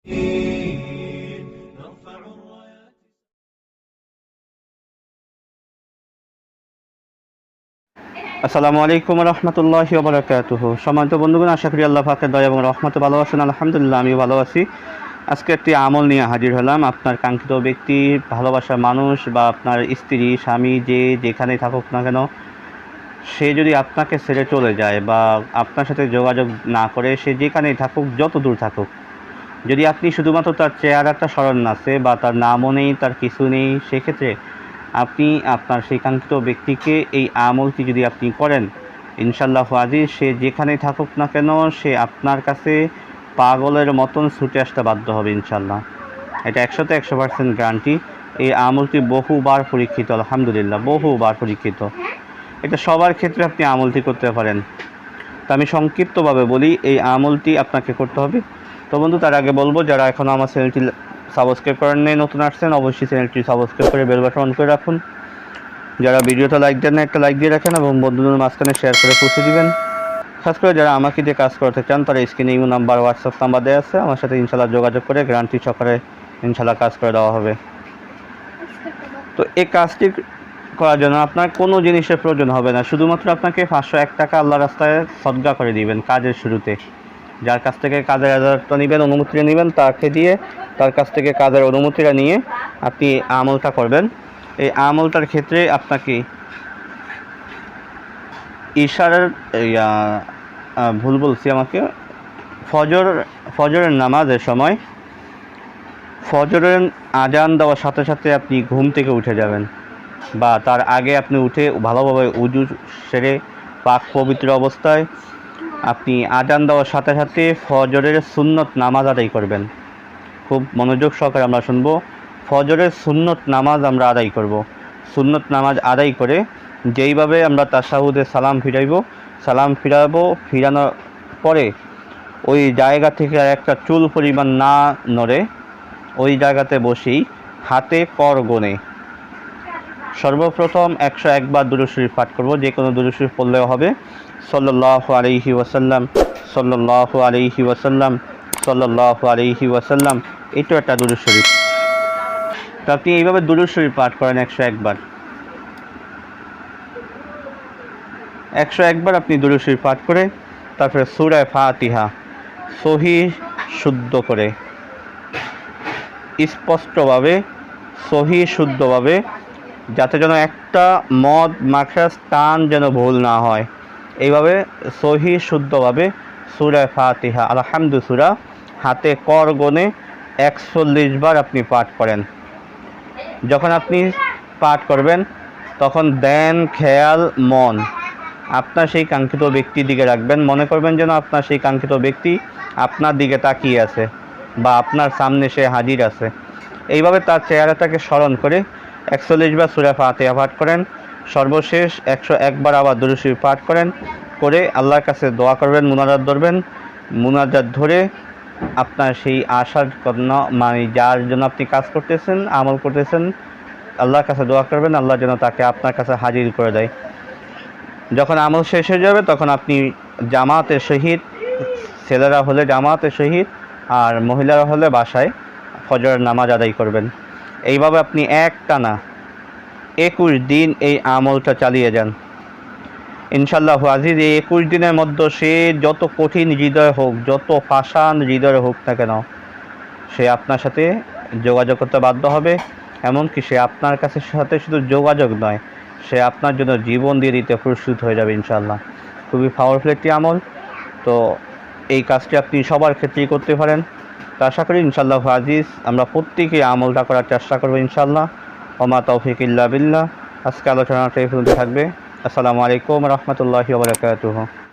আসসালামু আলাইকুম রহমতুল্লাহি ওয়া বারাকাতুহু। সম্মানিত বন্ধুগণ, আশা করি আল্লাহ পাকের দয়া এবং রহমতে ভালো আছেন। আলহামদুলিল্লাহ, আমিও ভালো আছি। আজকে একটি আমল নিয়ে হাজির হলাম। আপনার কাঙ্ক্ষিত ব্যক্তি, ভালোবাসার মানুষ বা আপনার স্ত্রী, স্বামী, যে যেখানেই থাকুক না কেন, সে যদি আপনাকে ছেড়ে চলে যায় বা আপনার সাথে যোগাযোগ না করে, সে যেখানেই থাকুক, যত দূর থাকুক, যদি আপনি শুধুমাত্র তার চেহারাটা স্মরণ আছে বা তার নামও নেই, তার কিছু নেই, সেক্ষেত্রে আপনি আপনার সেই কাঙ্ক্ষিত ব্যক্তিকে এই আমলটি যদি আপনি করেন, ইনশাআল্লাহ আজিজ, সে যেখানেই থাকুক না কেন, সে আপনার কাছে পাগলের মতন ছুটে আসতে বাধ্য হবে ইনশাআল্লাহ। এটা 100% গ্যারান্টি। এই আমলটি বহুবার পরীক্ষিত, আলহামদুলিল্লাহ, বহুবার পরীক্ষিত। এটা সবার ক্ষেত্রে আপনি আমলটি করতে পারেন। তা আমি সংক্ষিপ্তভাবে বলি, এই আমলটি আপনাকে করতে হবে। তো বন্ধু, তার আগে বলবো, যারা এখনও আমার চ্যানেলটি সাবস্ক্রাইব করেন নাই, নতুন আসছেন, অবশ্যই চ্যানেলটি সাবস্ক্রাইব করে বেল বাটন অন করে রাখুন। যারা ভিডিওটা লাইক দেন না, একটা লাইক দিয়ে রাখেন এবং বন্ধুদের মাঝখানে শেয়ার করে পৌঁছে দিবেন। খাস করে যারা আমাকে দিয়ে কাজ করতে চান, তারা স্ক্রিনে ইমো নাম্বার, হোয়াটসঅ্যাপ নাম্বার দেওয়া আছে, আমার সাথে ইনশাআল্লাহ যোগাযোগ করে গ্যারান্টি সহকারে ইনশাআল্লাহ কাজ করে দেওয়া হবে। তো এই কাজটি করার জন্য আপনার কোনো জিনিসের প্রয়োজন হবে না, শুধুমাত্র আপনাকে 501 টাকা আল্লাহ রাস্তায় সদকা করে দিবেন কাজের শুরুতে। যার কাছ থেকে কাজের আজারটা নেবেন, অনুমতিটা নেবেন, তাকে দিয়ে তার কাছ থেকে কাজের অনুমতিটা নিয়ে আপনি আমলটা করবেন। এই আমলটার ক্ষেত্রে আপনাকে ইশারার ভুল বলছি, আমাকে ফজরের নামাজের সময়, ফজরের আজান দেওয়ার সাথে সাথে আপনি ঘুম থেকে উঠে যাবেন, বা তার আগে আপনি উঠে ভালোভাবে উজু সেরে পাক পবিত্র অবস্থায় আপনি আজান দেওয়ার সাথে সাথে ফজরের সুন্নত নামাজ আদায় করবেন। খুব মনোযোগ সহকারে আমরা শুনবো। ফজরের সুন্নত নামাজ আমরা আদায় করব। সুন্নত নামাজ আদায় করে যেইভাবে আমরা তাশাহুদে সালাম ফিরাবো, ফিরানোর পরে ওই জায়গা থেকে আর একটা চুল পরিমাণ না নড়ে, ওই জায়গাতে বসেই হাতে কর গণে সর্বপ্রথম 101 বার দুরূদ শরীফ পাঠ করব। যে কোনো দুরূদ শরীফ পড়লেও হবে। সাল্লাল্লাহু আলাইহি ওয়াসাল্লাম, সাল্লাল্লাহু আলাইহি ওয়াসাল্লাম, সাল্লাল্লাহু আলাইহি ওয়াসাল্লাম, এটা একটা দুরূদ শরীফ। তো আপনি এইভাবে দুরূদ শরীফ পাঠ করেন 101 বার। 101 বার আপনি দুরূদ শরীফ পাঠ করে তারপরে সূরা ফাতিহা সহিহ শুদ্ধ করে, স্পষ্টভাবে, সহিহ শুদ্ধভাবে, যাতে যেন একটা মদ মাখরাজ টান যেন ভুল না হয়, এইভাবে সহিহ শুদ্ধভাবে সূরা ফাতিহা আলহামদু সূরা হাতে কর গণে 41 বার আপনি পাঠ করেন। যখন আপনি পাঠ করবেন, তখন দেন খেয়াল মন আপনার সেই কাঙ্ক্ষিত ব্যক্তির দিকে রাখবেন। মনে করবেন যেন আপনার সেই কাঙ্ক্ষিত ব্যক্তি আপনার দিকে তাকিয়ে আছে বা আপনার সামনে সে হাজির আছে। এইভাবে তার চেহারাটাকে স্মরণ করে 41 বার সূরা ফাতিহা পাঠ করেন। সর্বশেষ 101 বার আবার দুরূদ শরীফ পাঠ করেন। করে আল্লাহর কাছে দোয়া করবেন, মুনাজাত ধরবেন। মুনাজাত ধরে আপনার সেই আশার কন্যা, মানে যার জন্য আপনি কাজ করতেছেন, আমল করতেছেন, আল্লাহর কাছে দোয়া করবেন, আল্লাহ যেন তাকে আপনার কাছে হাজির করে দেয়। যখন আমল শেষ হয়ে যাবে, তখন আপনি জামাতে শহীদ, ছেলেরা হলে জামাতে শহীদ আর মহিলারা হলে বাসায় ফজরের নামাজ আদায় করবেন। এইভাবে আপনি একটানা 21 দিন এই আমলটা চালিয়ে যান। ইনশাআল্লাহ আজিজ, এই 21 দিনের মধ্যে সে যত কঠিন হৃদয় হোক, যত পাষাণ হৃদয় হোক না কেন, সে আপনার সাথে যোগাযোগ করতে বাধ্য হবে। এমনকি সে আপনার কাছে সাথে শুধু যোগাযোগ নয়, সে আপনার জন্য জীবন দিয়ে দিতে প্রস্তুত হয়ে যাবে ইনশাআল্লাহ। খুবই পাওয়ারফুল একটি আমল। তো এই কাজটি আপনি সবার ক্ষেত্রেই করতে পারেন। তো আশা করি ইনশাআল্লাহ আজিজ, আমরা প্রত্যেকেই আমলটা করার চেষ্টা করবো ইনশাআল্লাহ। ওমা তৌফিক ইল্লা বিল্লাহ। আজকে আলোচনাটা এই পর্যন্ত থাকবে। আসসালামু আলাইকুম রহমতুল্লাহি ওয়া বারাকাতুহু।